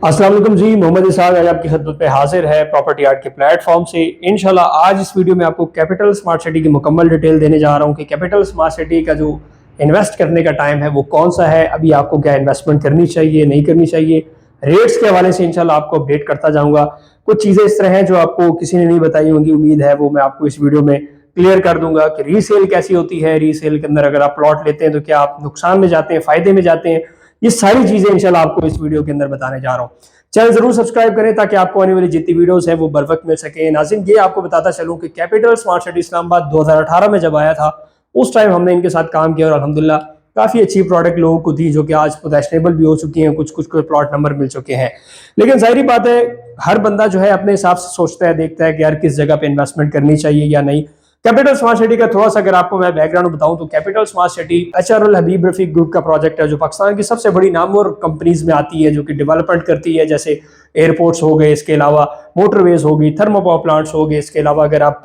अस्सलाम वालेकुम जी, मोहम्मद इसाक आज आपकी खिदमत पे हाजिर है प्रॉपर्टी आर्ट के प्लेटफॉर्म से। इंशाल्लाह आज इस वीडियो में आपको कैपिटल स्मार्ट सिटी की मुकम्मल डिटेल देने जा रहा हूँ कि कैपिटल स्मार्ट सिटी का जो इन्वेस्ट करने का टाइम है वो कौन सा है, अभी आपको क्या इन्वेस्टमेंट करनी चाहिए नहीं करनी चाहिए, रेट्स के हवाले से इंशाल्लाह आपको अपडेट करता जाऊँगा। कुछ चीज़ें इस तरह हैं जो आपको किसी ने नहीं बताई होंगी, उम्मीद है वो मैं आपको इस वीडियो में क्लियर कर दूंगा कि रीसेल कैसी होती है, रीसेल के अंदर अगर आप प्लॉट लेते हैं तो क्या आप नुकसान में जाते हैं, फायदे में जाते हैं, ये सारी चीजें इंशाल्लाह आपको इस वीडियो के अंदर बताने जा रहा हूँ। चैनल जरूर सब्सक्राइब करें ताकि आपको आने वाली जितनी वीडियोस हैं वो बर वक्त मिल सके। नाज़रीन, ये आपको बताता चलूं कि कैपिटल स्मार्ट सिटी इस्लामाबाद 2018 में जब आया था उस टाइम हमने इनके साथ काम किया और अल्हम्दुलिल्लाह काफी अच्छी प्रोडक्ट लोगों को दी जो कि आज पोटेशनेबल भी हो चुकी हैं, कुछ कुछ को प्लॉट नंबर मिल चुके हैं। लेकिन जाहिर बात है हर बंदा जो है अपने हिसाब से सोचता है, देखता है कि यार किस जगह पे इन्वेस्टमेंट करनी चाहिए या नहीं। कैपिटल स्मार्ट सिटी का थोड़ा सा अगर आपको मैं बैकग्राउंड बताऊं तो कैपिटल स्मार्ट सिटी एचआरएल हबीब रफीक ग्रुप का प्रोजेक्ट है जो पाकिस्तान की सबसे बड़ी नामवर कंपनीज में आती है, जो कि डेवलपमेंट करती है, जैसे एयरपोर्ट्स हो गए, इसके अलावा मोटरवेज हो गई, थर्मो पावर प्लांट्स हो गए, इसके अलावा अगर आप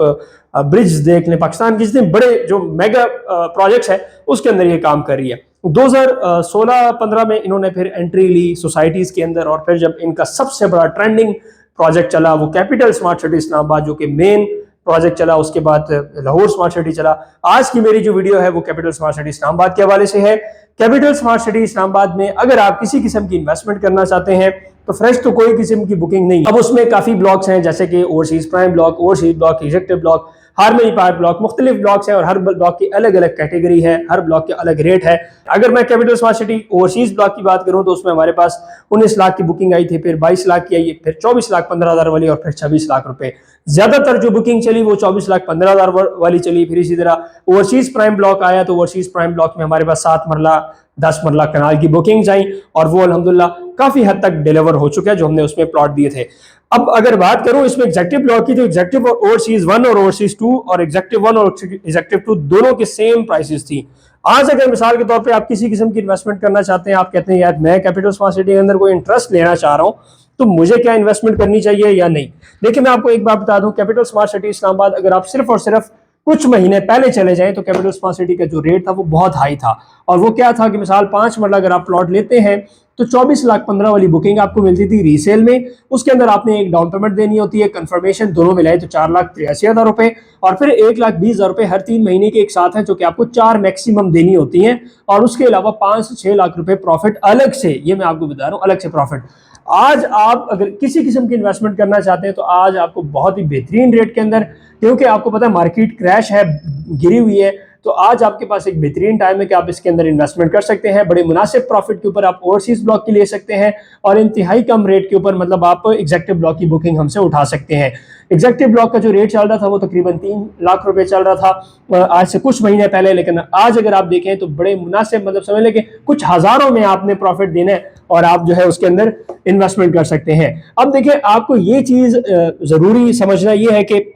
ब्रिज देख लें, पाकिस्तान के जितने बड़े जो मेगा प्रोजेक्ट्स है उसके अंदर ये काम कर रही है। 2016-15 में इन्होंने फिर एंट्री ली सोसाइटीज के अंदर और फिर जब इनका सबसे बड़ा ट्रेंडिंग प्रोजेक्ट चला वो कैपिटल स्मार्ट सिटी इस्लामाबाद जो कि मेन प्रोजेक्ट चला, उसके बाद लाहौर स्मार्ट सिटी चला। आज की मेरी जो वीडियो है वो कैपिटल स्मार्ट सिटी इस्लामाबाद के हवाले से है। कैपिटल स्मार्ट सिटी इस्लामाबाद में अगर आप किसी किस्म की इन्वेस्टमेंट करना चाहते हैं तो फ्रेश तो कोई किस्म की बुकिंग नहीं। अब उसमें काफी ब्लॉक्स हैं जैसे कि overseas prime block, overseas block, executive block, harmony park block, मुख्तलिफ ब्लॉक्स हैं और हर ब्लॉक की अलग अलग कैटेगरी है, हर ब्लॉक के अलग रेट है। अगर मैं capital smart city overseas block की बात करूं तो उसमें हमारे पास 19 लाख की बुकिंग आई थी, फिर 22 लाख की आई, फिर 24,15,000 वाली और फिर 26 लाख रुपए। ज्यादातर जो बुकिंग चली वो 24,15,000 वाली चली। फिर इसी तरह ओवरसीज प्राइम ब्लॉक आया तो ओवरसीज प्राइम ब्लॉक में हमारे पास 7 मरला 10 मरला कनाल की बुकिंग्स आई और वो अल्हम्दुलिल्लाह काफी हद तक डिलीवर हो चुका है जो हमने उसमें प्लॉट दिए थे। अब अगर बात करूं इसमें एग्जेक्टिव ब्लॉक की तो एग्जेक्टिव ओवरसीज 1 और ओवरसीज 2 और एग्जेक्टिव 1 और एग्जेक्टिव 2 दोनों की सेम प्राइसेस थी। आज अगर मिसाल के तौर पे आप किसी किस्म की इन्वेस्टमेंट करना चाहते हैं, आप कहते हैं यार मैं कैपिटल स्मार्ट सिटी के अंदर कोई इंटरेस्ट लेना चाह रहा हूं तो मुझे क्या इन्वेस्टमेंट करनी चाहिए या नहीं। देखिए मैं आपको एक बात बता दूं, कैपिटल स्मार्ट सिटी इस्लामाबाद अगर आप सिर्फ और सिर्फ कुछ महीने पहले चले जाएं तो कैपिटल स्मार्ट सिटी का जो रेट था वो बहुत हाई था। और वो क्या था कि मिसाल 5 मरला अगर आप प्लॉट लेते हैं तो 24,15,000 वाली बुकिंग आपको मिलती थी रीसेल में। उसके अंदर आपने एक डाउन पेमेंट देनी होती है, कंफर्मेशन दोनों मिलाए तो 4,83,000 रुपए और फिर 1,20,000 रुपए हर 3 महीने के एक साथ है जो कि आपको 4 मैक्सिमम देनी होती है। और उसके अलावा 5 से 6 लाख रुपए प्रॉफिट अलग से, ये मैं आपको बता रहा हूँ, अलग से प्रॉफिट। आज आप अगर किसी किस्म की इन्वेस्टमेंट करना चाहते हैं तो आज आपको बहुत ही बेहतरीन रेट के अंदर, क्योंकि आपको पता है मार्केट क्रैश है, गिरी हुई है, तो आज आपके पास एक बेहतरीन टाइम है कि आप इसके अंदर इन्वेस्टमेंट कर सकते हैं। बड़े मुनासिब प्रॉफिट के ऊपर आप ओवरसीज ब्लॉक की ले सकते हैं और इंतहाई कम रेट के ऊपर मतलब आप एग्जेक्टिव ब्लॉक की बुकिंग हमसे उठा सकते हैं। एग्जेक्टिव ब्लॉक का जो रेट चल रहा था वो तकरीबन 3 लाख रुपए चल रहा था आज से कुछ महीने पहले, लेकिन आज अगर आप देखें तो बड़े मुनासिब मतलब समझ लें कि कुछ हजारों में आपने प्रॉफिट देना है और आप जो है उसके अंदर इन्वेस्टमेंट कर सकते हैं। अब देखिए आपको ये चीज जरूरी समझना ये है कि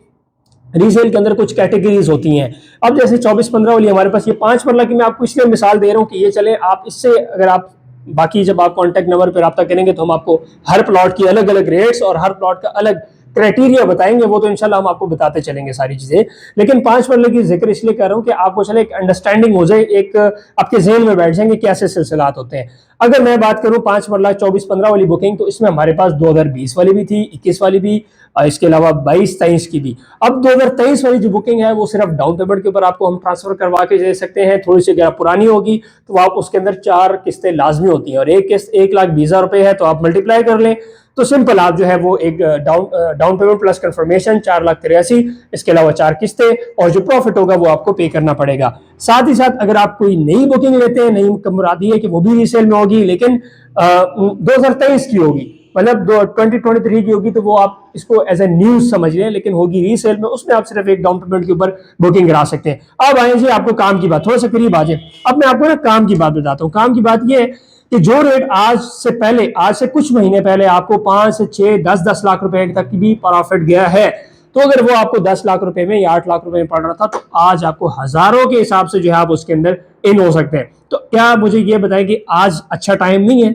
रीसेल के अंदर कुछ कैटेगरीज होती हैं। अब जैसे 24-15 वाली हमारे पास ये 5 मरला की मैं आपको इसलिए मिसाल दे रहा हूँ कि ये चले आप इससे अगर आप बाकी जब आप कांटेक्ट नंबर पर रब्ता करेंगे तो हम आपको हर प्लॉट की अलग अलग रेट्स और हर प्लॉट का अलग क्राइटेरिया बताएंगे, वो तो इंशाल्लाह हम आपको बताते चलेंगे सारी चीजें। लेकिन 5 मरले की जिक्र इसलिए कर रहा हूँ कि आपको चले एक अंडरस्टैंडिंग हो जाए, एक आपके ज़हन में बैठ जाएंगे कैसे सिलसिलात होते हैं। अगर मैं बात करूं 5 मरला 24-15 वाली बुकिंग तो इसमें हमारे पास 2020 वाली भी थी, 21 वाली भी, इसके अलावा 22-23 की भी। अब 2023 वाली जो बुकिंग है वो सिर्फ डाउन पेमेंट के ऊपर आपको हम ट्रांसफर करवा के दे सकते हैं। थोड़ी सी अगर पुरानी होगी तो आप उसके अंदर 4 किस्तें लाजमी होती हैं और एक किस्त 1,20,000 रुपए है तो आप मल्टीप्लाई कर लें तो सिंपल आप जो है वो एक डाउन पेमेंट प्लस कंफर्मेशन 4,83,000, इसके अलावा 4 किस्तें और जो प्रॉफिट होगा वो आपको पे करना पड़ेगा। साथ ही साथ अगर आप कोई नई बुकिंग लेते हैं, नई मुरादी है कि वो भी रीसेल में होगी लेकिन 2023 की होगी, मतलब 2023 की होगी तो वो आप इसको एज ए न्यूज समझ लें, लेकिन होगी रीसेल में, उसमें आप सिर्फ एक डाउन पेमेंट के ऊपर बुकिंग करा सकते हैं। अब आए जी आपको काम की बात, थोड़ा सा करीब आ जाए। अब मैं आपको ना काम की बात बताता हूँ। काम की बात ये है कि जो रेट आज से पहले, आज से कुछ महीने पहले आपको 5 से 6, 10 लाख रुपए तक की भी प्रॉफिट गया है तो अगर वो आपको 10 लाख रुपए में या 8 लाख रुपए में पड़ रहा था तो आज आपको हजारों के हिसाब से जो है आप उसके अंदर इन हो सकते हैं। तो क्या मुझे ये बताएं कि आज अच्छा टाइम नहीं है?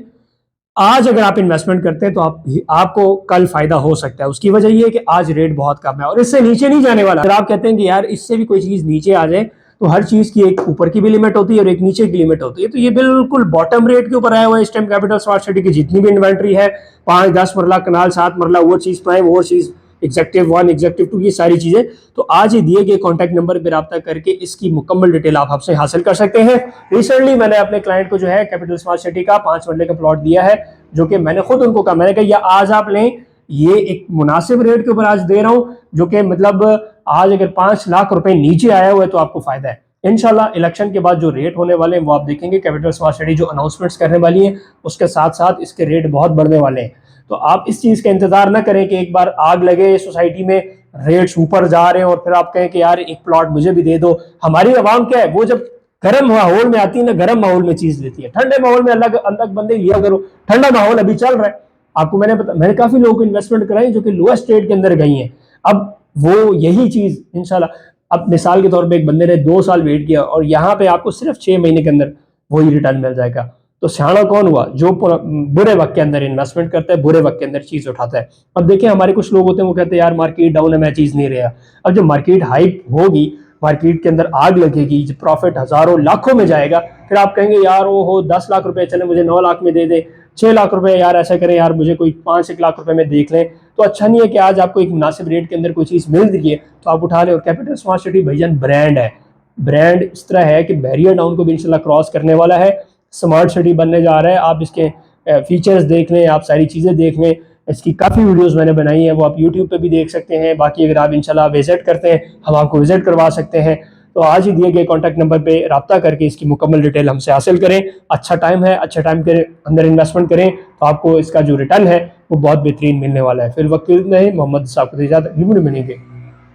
आज अगर आप इन्वेस्टमेंट करते हैं तो आपको कल फायदा हो सकता है। उसकी वजह यह है कि आज रेट बहुत कम है और इससे नीचे नहीं जाने वाला। अगर आप कहते हैं कि यार इससे भी कोई चीज नीचे आ जाए तो हर चीज की एक ऊपर की भी लिमिट होती है और एक नीचे की लिमिट होती है। तो ये बिल्कुल बॉटम रेट के ऊपर आया हुआ है इस टाइम कैपिटल स्मार्ट सिटी की जितनी भी इन्वेंट्री है, 5-10 मरला कनाल, 7 मरला, वो चीज प्राइम, वो चीज एग्जेक्टिव 1, एग्जेक्टिव 2, ये सारी चीजें। तो आज ही दिए गए कॉन्टैक्ट नंबर पर रब्ता करके इसकी मुकम्मल डिटेल आप हमसे हासिल कर सकते हैं। रिसेंटली मैंने अपने क्लाइंट को जो है कैपिटल स्मार्ट सिटी का 5 मरले का प्लॉट दिया है, जो कि मैंने खुद उनको कहा, मैंने कहा ये आज आप लें, ये एक मुनासिब रेट के ऊपर आज दे रहा हूं, जो कि मतलब आज अगर 5 लाख रुपए नीचे आया हुआ है तो आपको फायदा है। इंशाल्लाह इलेक्शन के बाद जो रेट होने वाले हैं वो आप देखेंगे, कैपिटल स्मार्ट सिटी जो अनाउंसमेंट्स करने वाली है उसके साथ साथ इसके रेट बहुत बढ़ने वाले हैं। तो आप इस चीज का इंतजार ना करें कि एक बार आग लगे सोसाइटी में, रेट्स ऊपर जा रहे हैं और फिर आप कहें कि यार एक प्लॉट मुझे भी दे दो। हमारी आवाम क्या है, वो जब गर्म माहौल में आती है ना, गर्म माहौल में चीज लेती है, ठंडे माहौल में अलग अलग बंदे लिया करो। ठंडा माहौल अभी चल रहा है, आपको मैंने काफी लोगों को इन्वेस्टमेंट कराई जो कि लोएस्ट रेट के अंदर गई हैं। अब वो यही चीज इंशाल्लाह, अब मिसाल के तौर पे एक बंदे ने 2 साल वेट किया और यहाँ पे आपको सिर्फ 6 महीने के अंदर वही रिटर्न मिल जाएगा। तो सियाना कौन हुआ, जो बुरे वक्त के अंदर इन्वेस्टमेंट करता है, बुरे वक्त के अंदर चीज उठाता है। अब देखिए हमारे कुछ लोग होते हैं वो कहते हैं यार मार्केट डाउन है, मैं चीज नहीं रहा। अब जब मार्केट हाइप होगी, मार्केट के अंदर आग लगेगी, जब प्रॉफिट हजारों लाखों में जाएगा, फिर आप कहेंगे यार वो हो 10 लाख रुपए चले मुझे 9 लाख में दे दे, 6 लाख रुपए यार ऐसा करें यार मुझे कोई 5-1 लाख रुपए में देख लें। तो अच्छा नहीं है कि आज आपको एक मुनासिब रेट के अंदर कोई चीज मिल रही है तो आप उठा लें। और कैपिटल स्मार्ट सिटी भाईजान ब्रांड है, ब्रांड इस तरह है कि बैरियर डाउन को भी इंशाल्लाह क्रॉस करने वाला है, स्मार्ट सिटी बनने जा रहा है। आप इसके फीचर्स देख लें, आप सारी चीज़ें देख लें, इसकी काफ़ी वीडियोस मैंने बनाई हैं, वो आप यूट्यूब पे भी देख सकते हैं। बाकी अगर आप इंशाल्लाह विजिट करते हैं हम आपको विजिट करवा सकते हैं। तो आज ही दिए गए कॉन्टैक्ट नंबर पे रब्ता करके इसकी मुकम्मल डिटेल हमसे हासिल करें। अच्छा टाइम है, अच्छे टाइम के अंदर इन्वेस्टमेंट करें तो आपको इसका जो रिटर्न है वो बहुत बेहतरीन मिलने वाला है। फिर वक्त नहीं, मोहम्मद साहब को इजाज़त, मिलेंगे।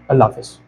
अल्लाह हाफिज़।